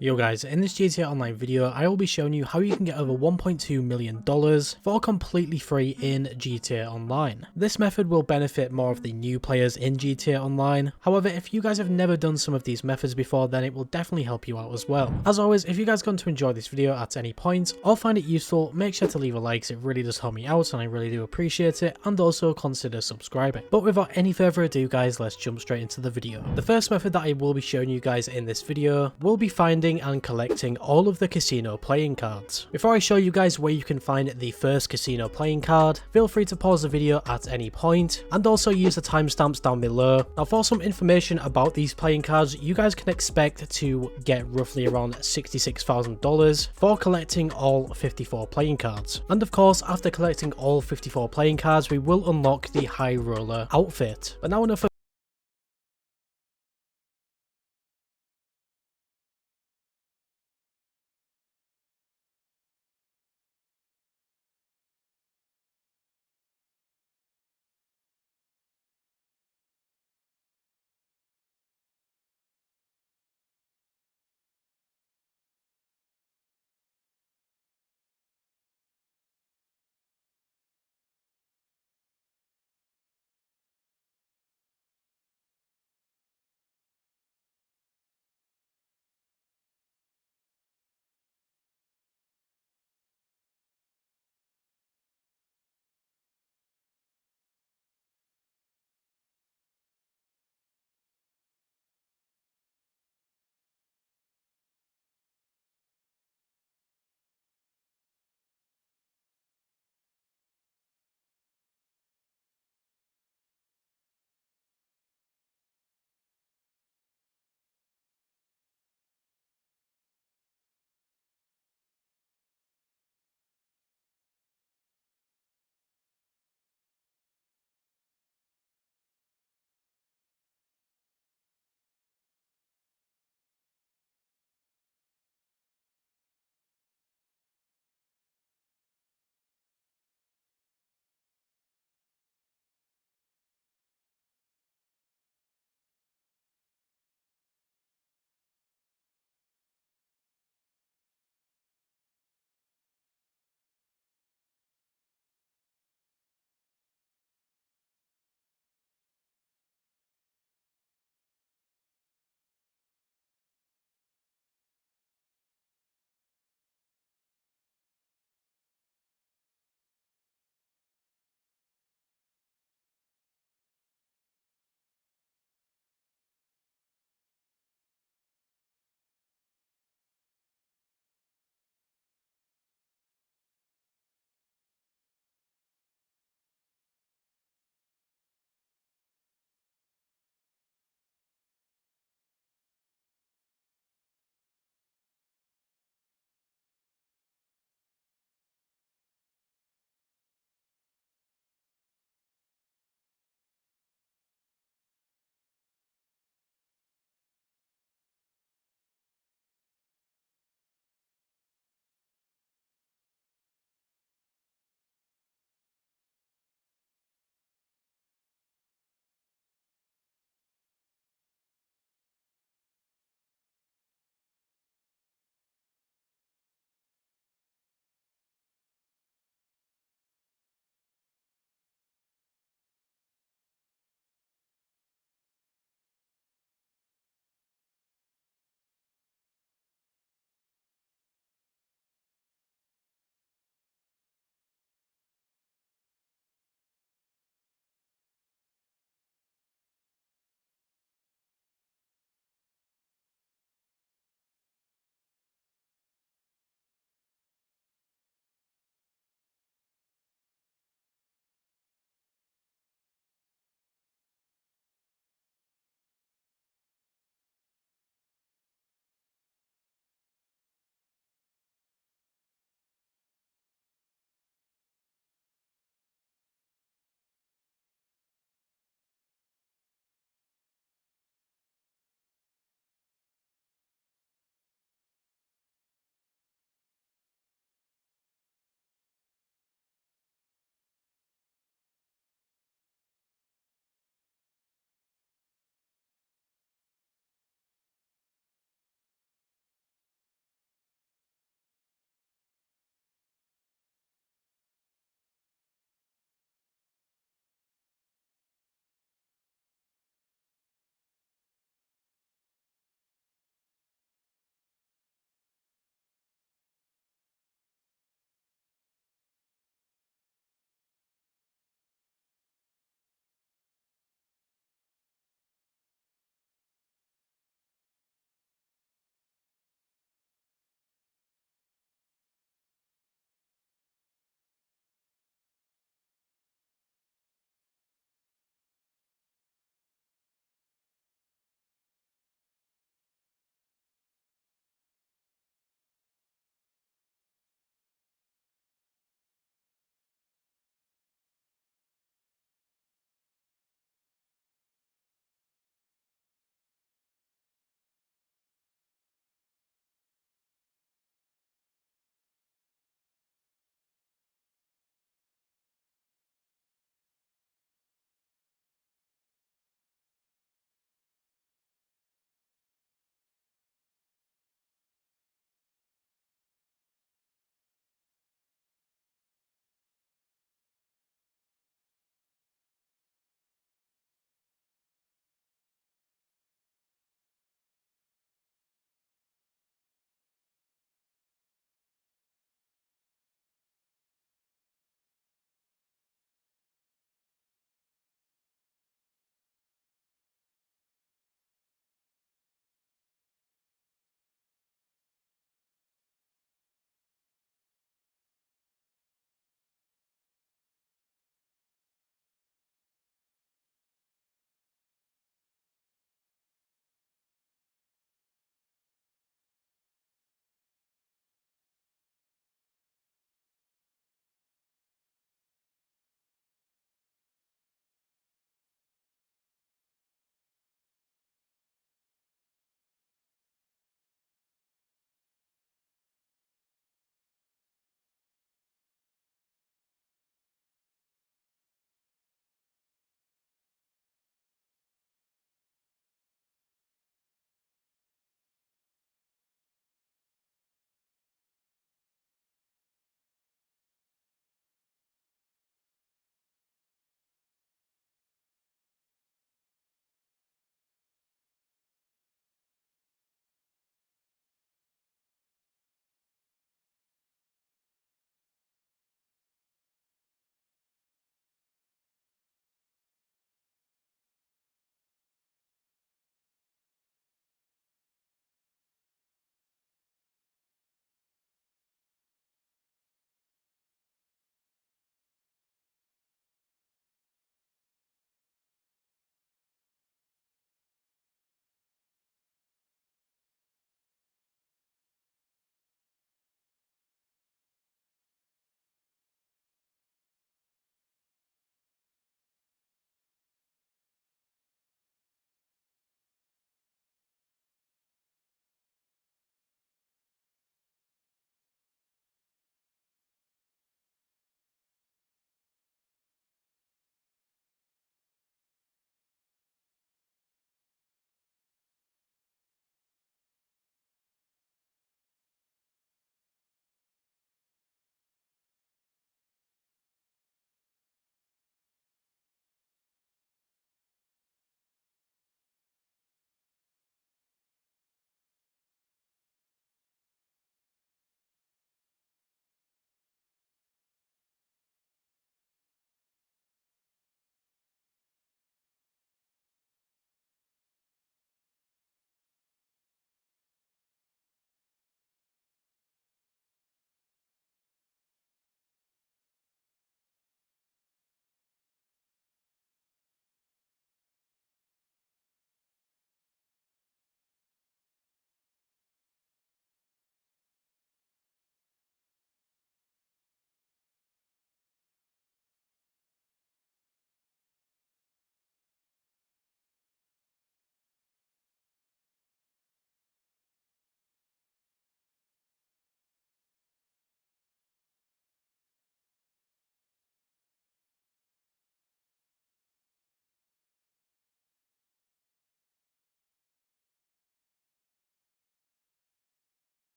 Yo guys, in this GTA Online video, I will be showing you how you can get over $1.2 million for completely free in GTA Online. This method will benefit more of the new players in GTA Online. However, if you guys have never done some of these methods before, then it will definitely help you out as well. As always, if you guys going to enjoy this video at any point or find it useful, make sure to leave a like, it really does help me out and I really do appreciate it, and also consider subscribing. But without any further ado guys, let's jump straight into the video. The first method that I will be showing you guys in this video will be finding and collecting all of the casino playing cards. Before I show you guys where you can find the first casino playing card, feel free to pause the video at any point and also use the timestamps down below. Now for some information about these playing cards, you guys can expect to get roughly around $66,000 for collecting all 54 playing cards. And of course, after collecting all 54 playing cards, we will unlock the High Roller outfit. But now enough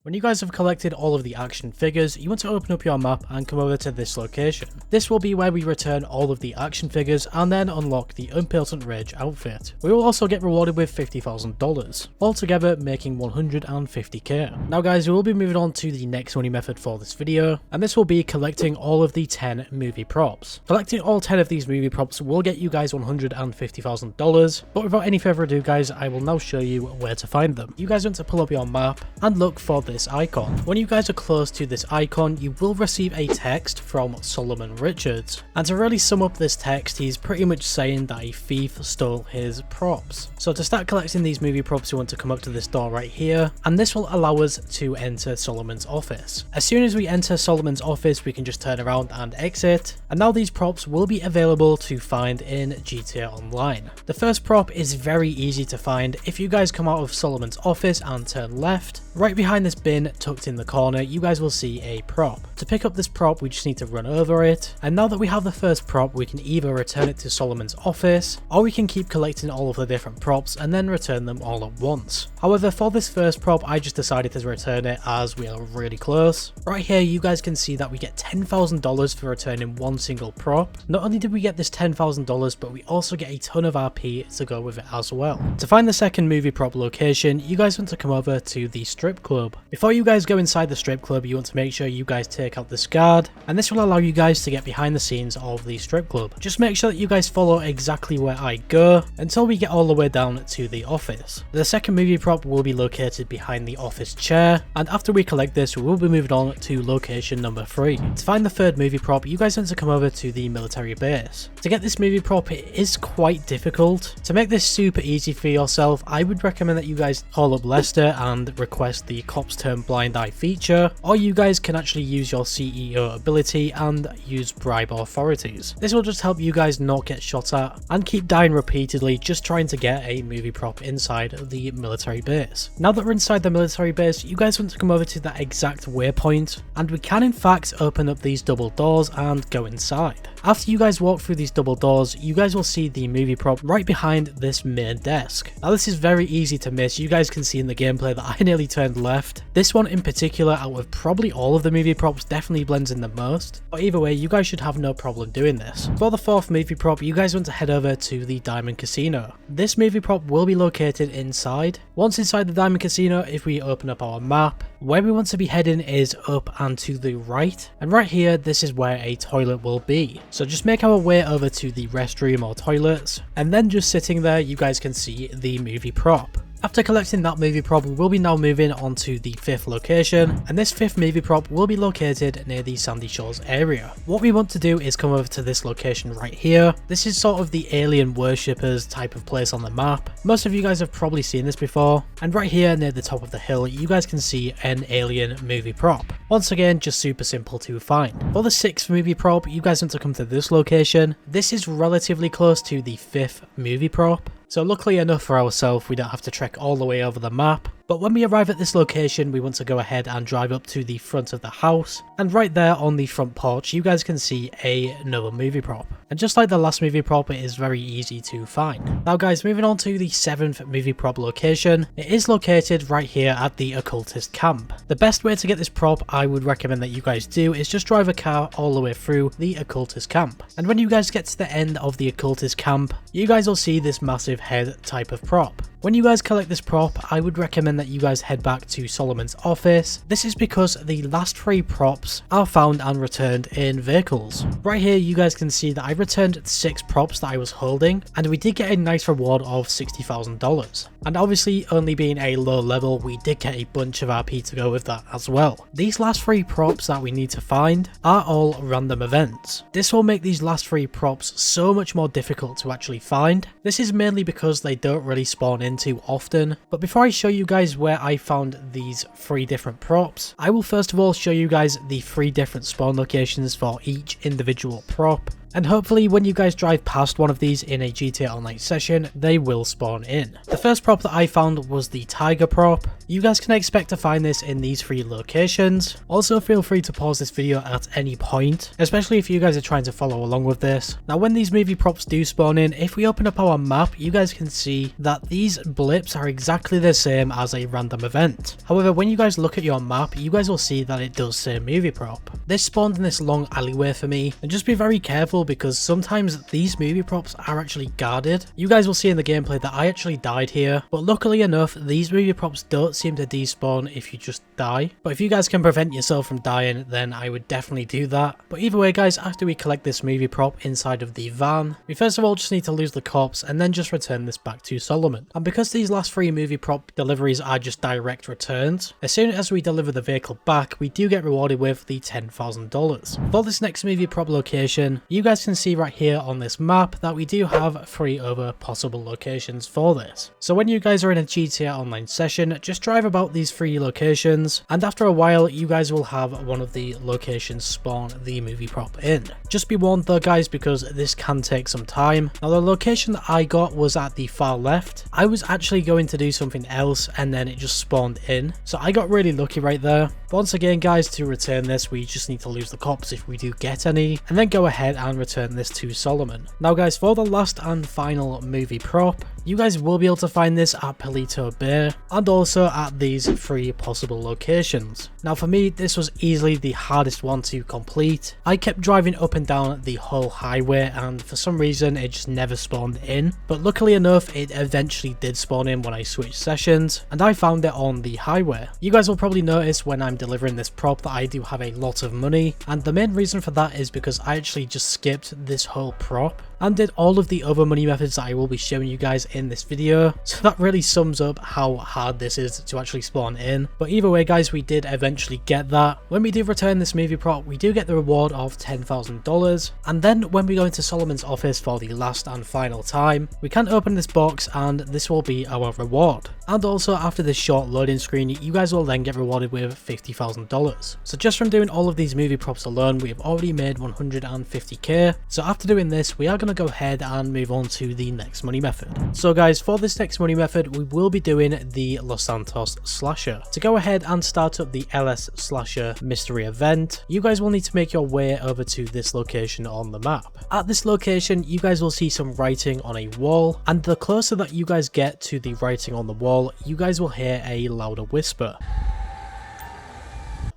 When you guys have collected all of the action figures, you want to open up your map and come over to this location. This will be where we return all of the action figures and then unlock the Unpatent Rage outfit. We will also get rewarded with $50,000, altogether making 150k. Now guys, we will be moving on to the next money method for this video, and this will be collecting all of the 10 movie props. Collecting all 10 of these movie props will get you guys $150,000, but without any further ado guys, I will now show you where to find them. You guys want to pull up your map and look for this icon. When you guys are close to this icon, you will receive a text from Solomon Richards, and to really sum up this text, he's pretty much saying that a thief stole his props. So to start collecting these movie props, you want to come up to this door right here, and this will allow us to enter Solomon's office. As soon as we enter Solomon's office, we can just turn around and exit, and now these props will be available to find in GTA Online. The first prop is very easy to find. If you guys come out of Solomon's office and turn left, right behind this bin tucked in the corner, you guys will see a prop. To pick up this prop, we just need to run over it, and now that we have the first prop, we can either return it to Solomon's office, or we can keep collecting all of the different props and then return them all at once. However, for this first prop, I just decided to return it as we are really close. Right here, you guys can see that we get $10,000 for returning one single prop. Not only did we get this $10,000, but we also get a ton of RP to go with it as well. To find the second movie prop location, you guys want to come over to the strip club. Before you guys go inside the strip club, you want to make sure you guys take out this guard, and this will allow you guys to get behind the scenes of the strip club. Just make sure that you guys follow exactly where I go until we get all the way down to the office. The second movie prop will be located behind the office chair, and after we collect this, we will be moving on to location number 3. To find the third movie prop, you guys want to come over to the military base. To get this movie prop, it is quite difficult. To make this super easy for yourself, I would recommend that you guys call up Lester and request the Cops Turn Blind Eye feature, or you guys can actually use your CEO ability and use bribe authorities. This will just help you guys not get shot at and keep dying repeatedly just trying to get a movie prop inside the military base. Now that we're inside the military base, you guys want to come over to that exact waypoint, and we can in fact open up these double doors and go inside. After you guys walk through these double doors, you guys will see the movie prop right behind this main desk. Now this is very easy to miss. You guys can see in the gameplay that I nearly turned left. This one in particular, out of probably all of the movie props, definitely blends in the most, but either way, you guys should have no problem doing this. For the fourth movie prop, you guys want to head over to the Diamond Casino. This movie prop will be located inside. Once inside the Diamond Casino, if we open up our map, where we want to be heading is up and to the right, and right here, this is where a toilet will be. So just make our way over to the restroom or toilets, and then just sitting there, you guys can see the movie prop. After collecting that movie prop, we will be now moving on to the fifth location, and this fifth movie prop will be located near the Sandy Shores area. What we want to do is come over to this location right here. This is sort of the alien worshippers type of place on the map. Most of you guys have probably seen this before, and right here near the top of the hill, you guys can see an alien movie prop. Once again, just super simple to find. For the sixth movie prop, you guys want to come to this location. This is relatively close to the fifth movie prop, so luckily enough for ourselves, we don't have to trek all the way over the map. But when we arrive at this location, we want to go ahead and drive up to the front of the house, and right there on the front porch, you guys can see another movie prop. And just like the last movie prop, it is very easy to find. Now guys, moving on to the seventh movie prop location, it is located right here at the occultist camp. The best way to get this prop, I would recommend that you guys do, is just drive a car all the way through the occultist camp. And when you guys get to the end of the occultist camp, you guys will see this massive head type of prop. When you guys collect this prop, I would recommend that you guys head back to Solomon's office. This is because the last 3 props are found and returned in vehicles. Right here, you guys can see that I returned 6 props that I was holding, and we did get a nice reward of $60,000. And obviously, only being a low level, we did get a bunch of RP to go with that as well. These last 3 props that we need to find are all random events. This will make these last 3 props so much more difficult to actually find. This is mainly because they don't really spawn in too often. But before I show you guys where I found these 3 different props, I will first of all show you guys the 3 different spawn locations for each individual prop, and hopefully when you guys drive past one of these in a GTA Online session, they will spawn in. The first prop that I found was the tiger prop. You guys can expect to find this in these 3 locations. Also feel free to pause this video at any point, especially if you guys are trying to follow along with this. Now when these movie props do spawn in, if we open up our map, you guys can see that these blips are exactly the same as a random event. However, when you guys look at your map, you guys will see that it does say movie prop. This spawned in this long alleyway for me, and just be very careful because sometimes these movie props are actually guarded. You guys will see in the gameplay that I actually died here, but luckily enough, these movie props don't seem to despawn if you just die. But if you guys can prevent yourself from dying, then I would definitely do that. But either way guys, after we collect this movie prop inside of the van, we first of all just need to lose the corpse and then just return this back to Solomon. And because these last 3 movie prop deliveries are just direct returns, as soon as we deliver the vehicle back, we do get rewarded with the $10,000. For this next movie prop location, you guys can see right here on this map that we do have 3 other possible locations for this. So when you guys are in a GTA Online session, just drive about these 3 locations, and after a while you guys will have one of the locations spawn the movie prop in. Just be warned though guys, because this can take some time. Now the location that I got was at the far left. I was actually going to do something else and then it just spawned in, so I got really lucky right there. But once again guys, to return this we just need to lose the cops if we do get any, and then go ahead and return this to Solomon. Now guys, for the last and final movie prop, you guys will be able to find this at Palito Bay and also at these 3 possible locations. Now for me, this was easily the hardest one to complete. I kept driving up and down the whole highway and for some reason it just never spawned in, but luckily enough it eventually did spawn in when I switched sessions and I found it on the highway. You guys will probably notice when I'm delivering this prop that I do have a lot of money, and the main reason for that is because I actually just skipped this whole prop and did all of the other money methods that I will be showing you guys in this video. So that really sums up how hard this is to actually spawn in. But either way guys, we did eventually get that. When we do return this movie prop, we do get the reward of $10,000. And then when we go into Solomon's office for the last and final time, we can open this box and this will be our reward. And also after this short loading screen, you guys will then get rewarded with $50,000. So just from doing all of these movie props alone, we have already made 150k. So after doing this, we are going to go ahead and move on to the next money method. So guys, for this next money method, we will be doing the Los Santos slasher. To go ahead and start up the LS slasher mystery event, you guys will need to make your way over to this location on the map. At this location, you guys will see some writing on a wall, and the closer that you guys get to the writing on the wall, you guys will hear a louder whisper.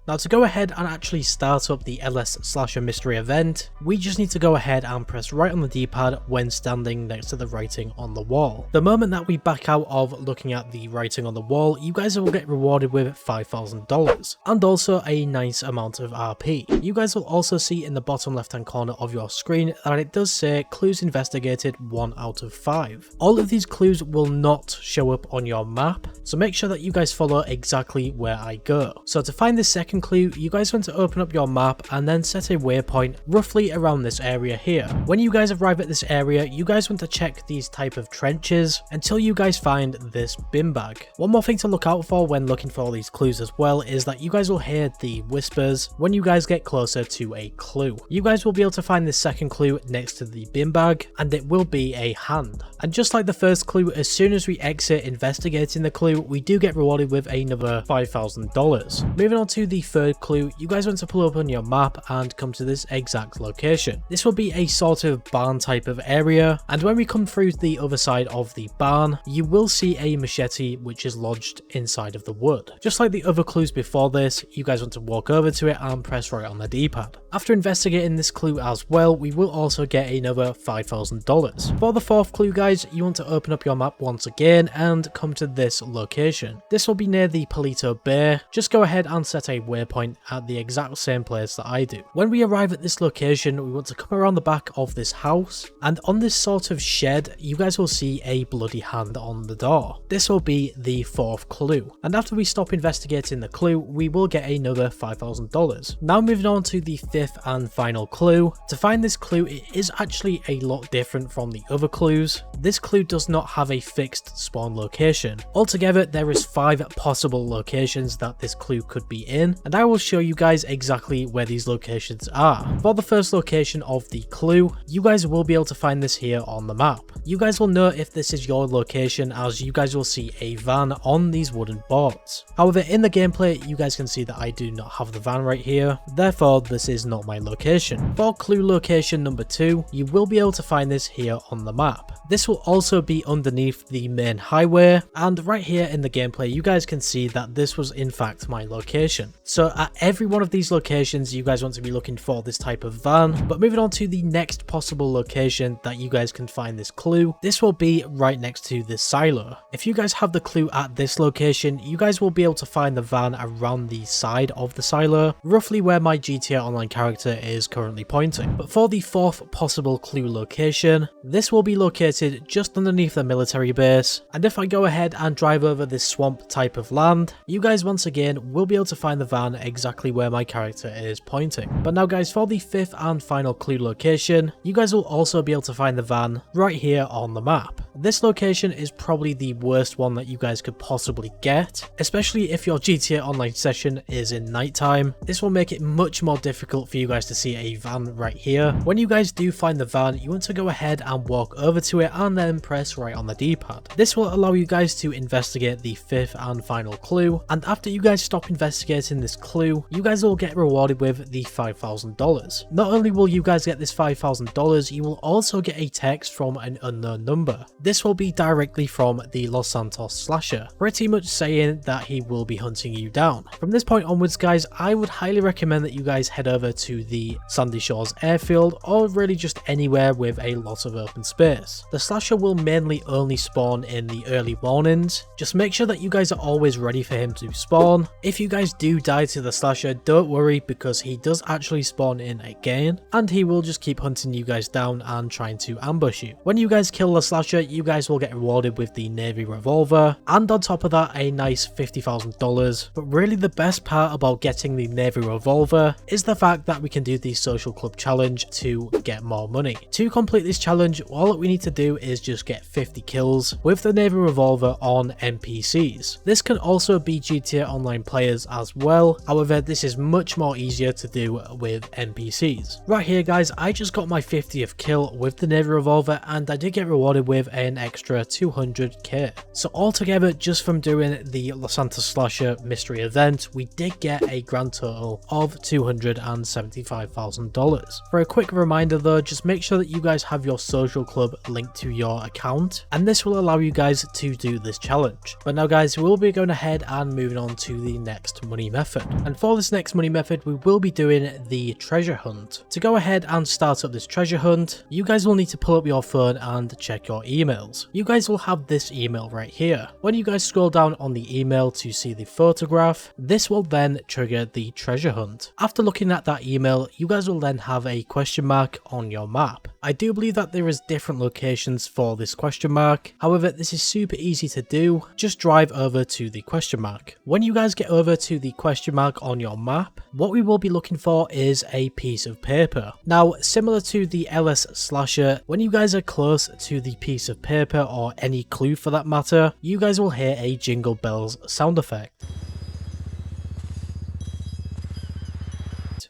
Now to go ahead and actually start up the LS slasher mystery event, we just need to go ahead and press right on the D-pad when standing next to the writing on the wall. The moment that we back out of looking at the writing on the wall, you guys will get rewarded with $5,000 and also a nice amount of RP. You guys will also see in the bottom left hand corner of your screen that it does say clues investigated 1 out of 5. All of these clues will not show up on your map, so make sure that you guys follow exactly where I go. So to find this second clue, you guys want to open up your map and then set a waypoint roughly around this area here. When you guys arrive at this area, you guys want to check these type of trenches until you guys find this bin bag. One more thing to look out for when looking for all these clues as well is that you guys will hear the whispers when you guys get closer to a clue. You guys will be able to find this second clue next to the bin bag, and it will be a hand. And just like the first clue, as soon as we exit investigating the clue, we do get rewarded with another $5,000. Moving on to the third clue, you guys want to pull up on your map and come to this exact location. This will be a sort of barn type of area, and when we come through the other side of the barn, you will see a machete which is lodged inside of the wood. Just like the other clues before this, you guys want to walk over to it and press right on the D-pad. After investigating this clue as well, we will also get another $5,000. For the fourth clue guys, you want to open up your map once again and come to this location. This will be near the Palito Bay. Just go ahead and set a waypoint at the exact same place that I do. When we arrive at this location, we want to come around the back of this house, and on this sort of shed, you guys will see a bloody hand on the door. This will be the fourth clue, and after we stop investigating the clue, we will get another $5,000. Now moving on to the fifth and final clue. To find this clue, it is actually a lot different from the other clues. This clue does not have a fixed spawn location. Altogether, there is 5 possible locations that this clue could be in, and I will show you guys exactly where these locations are. For the first location of the clue, you guys will be able to find this here on the map. You guys will know if this is your location, as you guys will see a van on these wooden boards. However, in the gameplay, you guys can see that I do not have the van right here, therefore this is not my location. For clue location number 2, you will be able to find this here on the map. This will also be underneath the main highway, and right here in the gameplay you guys can see that this was in fact my location. So at every one of these locations you guys want to be looking for this type of van. But moving on to the next possible location that you guys can find this clue, this will be right next to this silo. If you guys have the clue at this location, you guys will be able to find the van around the side of the silo, roughly where my GTA Online character is currently pointing. But for the fourth possible clue location, this will be located just underneath the military base, and if I go ahead and drive over this swamp type of land, you guys once again will be able to find the van exactly where my character is pointing. But now guys, for the fifth and final clue location, you guys will also be able to find the van right here on the map. This location is probably the worst one that you guys could possibly get, especially if your GTA Online session is in nighttime. This will make it much more difficult for you guys to see a van right here. When you guys do find the van, you want to go ahead and walk over to it and then press right on the D-pad. This will allow you guys to investigate the fifth and final clue, and after you guys stop investigating this clue, you guys will get rewarded with the $5,000. Not only will you guys get this $5,000, you will also get a text from an unknown number. This will be directly from the Los Santos slasher, pretty much saying that he will be hunting you down. From this point onwards guys, I would highly recommend that you guys head over to the Sandy Shores airfield, or really just anywhere with a lot of open space. The slasher will mainly only spawn in the early mornings. Just make sure that you guys are always ready for him to spawn. If you guys do die to the slasher, don't worry, because he does actually spawn in again, and he will just keep hunting you guys down and trying to ambush you. When you guys kill the slasher, you guys will get rewarded with the Navy revolver, and on top of that a nice $50,000. But really the best part about getting the Navy revolver is the fact that we can do the social club challenge to get more money. To complete this challenge, all that we need to do is just get 50 kills with the Navy revolver on NPCs. This can also be GTA Online players as well, however this is much more easier to do with NPCs. Right here guys, I just got my 50th kill with the Navy revolver, and I did get rewarded with an extra 200k. So altogether, just from doing the Los Santos slasher mystery event, we did get a grand total of $275,000. For a quick reminder though, just make sure that you guys have your social club linked to your account, and this will allow you guys to do this challenge. But now guys, we'll be going ahead and moving on to the next money method. And for this next money method, we will be doing the treasure hunt. To go ahead and start up this treasure hunt, you guys will need to pull up your phone and check your emails. You guys will have this email right here. When you guys scroll down on the email to see the photograph, this will then trigger the treasure hunt. After looking at that email, you guys will then have a question mark on your map. I do believe that there is different locations for this question mark, however this is super easy to do. Just drive over to the question mark. When you guys get over to the question mark on your map, what we will be looking for is a piece of paper. Now similar to the LS slasher, when you guys are close to the piece of paper, or any clue for that matter, you guys will hear a Jingle Bells sound effect.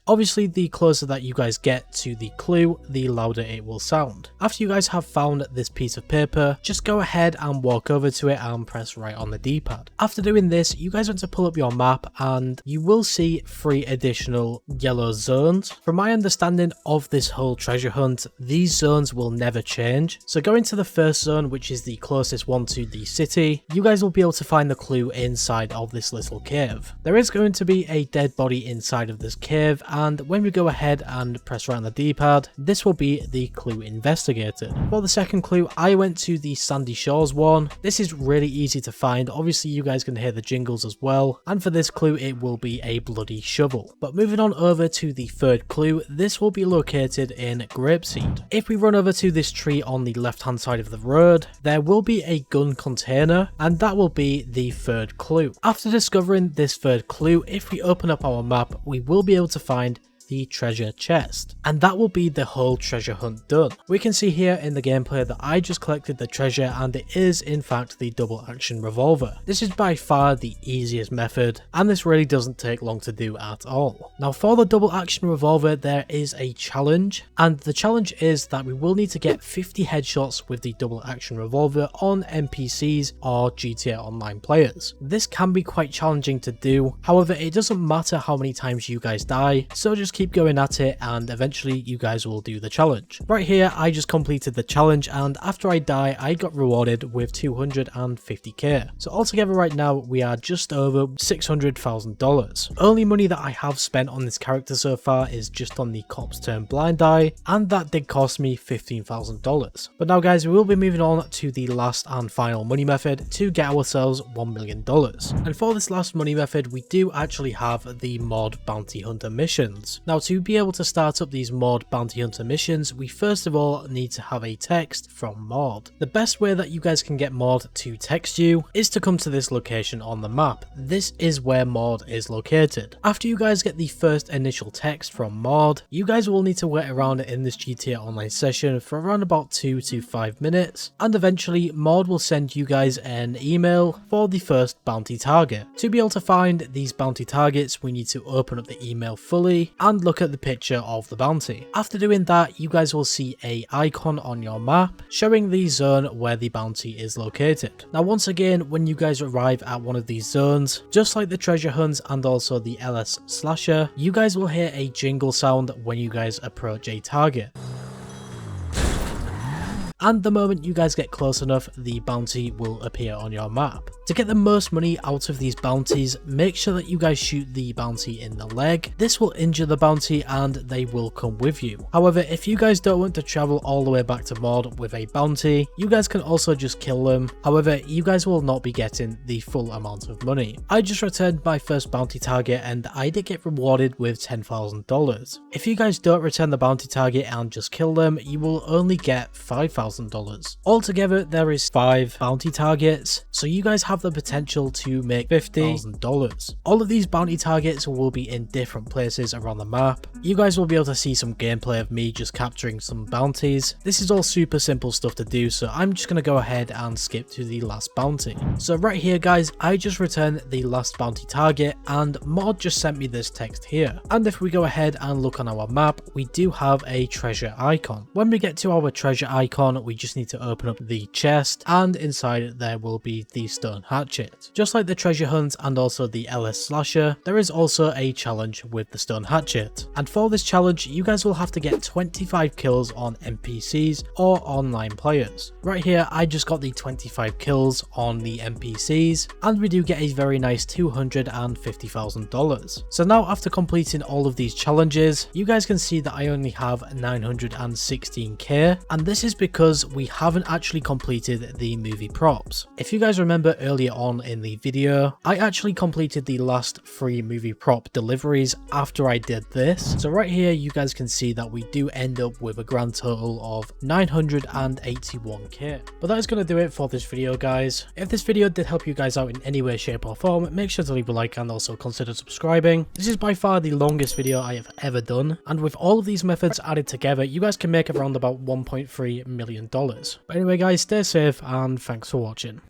Obviously, the closer that you guys get to the clue, the louder it will sound. After you guys have found this piece of paper, just go ahead and walk over to it and press right on the D-pad. After doing this, you guys want to pull up your map and you will see 3 additional yellow zones. From my understanding of this whole treasure hunt, these zones will never change. So go into the first zone, which is the closest one to the city. You guys will be able to find the clue inside of this little cave. There is going to be a dead body inside of this cave, and when we go ahead and press right on the D-pad, this will be the clue investigated. For the second clue, I went to the Sandy Shores one. This is really easy to find. Obviously you guys can hear the jingles as well, and for this clue it will be a bloody shovel. But moving on over to the third clue, this will be located in Grapeseed. If we run over to this tree on the left hand side of the road, there will be a gun container, and that will be the third clue. After discovering this third clue, if we open up our map, we will be able to find the treasure chest. And that will be the whole treasure hunt done. We can see here in the gameplay that I just collected the treasure, and it is in fact the double action revolver. This is by far the easiest method, and this really doesn't take long to do at all. Now for the double action revolver, there is a challenge, and the challenge is that we will need to get 50 headshots with the double action revolver on NPCs or GTA Online players. This can be quite challenging to do, however it doesn't matter how many times you guys die, so just keep going at it and eventually you guys will do the challenge. Right here I just completed the challenge, and after I die I got rewarded with 250k. So altogether right now we are just over $600,000. Only money that I have spent on this character so far is just on the cops turn blind eye, and that did cost me $15,000. But now guys, we will be moving on to the last and final money method to get ourselves $1 million. And for this last money method we do actually have the mod bounty hunter missions. Now to be able to start up these mod bounty hunter missions, we first of all need to have a text from mod. The best way that you guys can get mod to text you is to come to this location on the map. This is where mod is located. After you guys get the first initial text from mod, you guys will need to wait around in this GTA Online session for around about 2 to 5 minutes, and eventually mod will send you guys an email for the first bounty target. To be able to find these bounty targets, we need to open up the email fully and look at the picture of the bounty. After doing that, you guys will see a icon on your map showing the zone where the bounty is located. Now once again, when you guys arrive at one of these zones, just like the treasure hunts and also the LS slasher, you guys will hear a jingle sound when you guys approach a target. And the moment you guys get close enough, the bounty will appear on your map. To get the most money out of these bounties, make sure that you guys shoot the bounty in the leg. This will injure the bounty and they will come with you. However, if you guys don't want to travel all the way back to mod with a bounty, you guys can also just kill them. However, you guys will not be getting the full amount of money. I just returned my first bounty target and I did get rewarded with $10,000. If you guys don't return the bounty target and just kill them, you will only get $5,000. Altogether, there is 5 bounty targets, so you guys have the potential to make $50,000. All of these bounty targets will be in different places around the map. You guys will be able to see some gameplay of me just capturing some bounties. This is all super simple stuff to do, so I'm just going to go ahead and skip to the last bounty. So right here guys, I just returned the last bounty target and mod just sent me this text here. And if we go ahead and look on our map, we do have a treasure icon. When we get to our treasure icon, we just need to open up the chest, and inside there will be the stone hatchet. Just like the treasure hunt and also the LS slasher, there is also a challenge with the stone hatchet. And for this challenge, you guys will have to get 25 kills on NPCs or online players. Right here, I just got the 25 kills on the NPCs, and we do get a very nice $250,000. So now after completing all of these challenges, you guys can see that I only have 916k, and this is because we haven't actually completed the movie props. If you guys remember earlier on in the video, I actually completed the last 3 movie prop deliveries after I did this. So right here you guys can see that we do end up with a grand total of 981k. But that is going to do it for this video guys. If this video did help you guys out in any way, shape or form, make sure to leave a like and also consider subscribing. This is by far the longest video I have ever done, and with all of these methods added together, you guys can make around about $1.3 million. But anyway guys, stay safe and thanks for watching.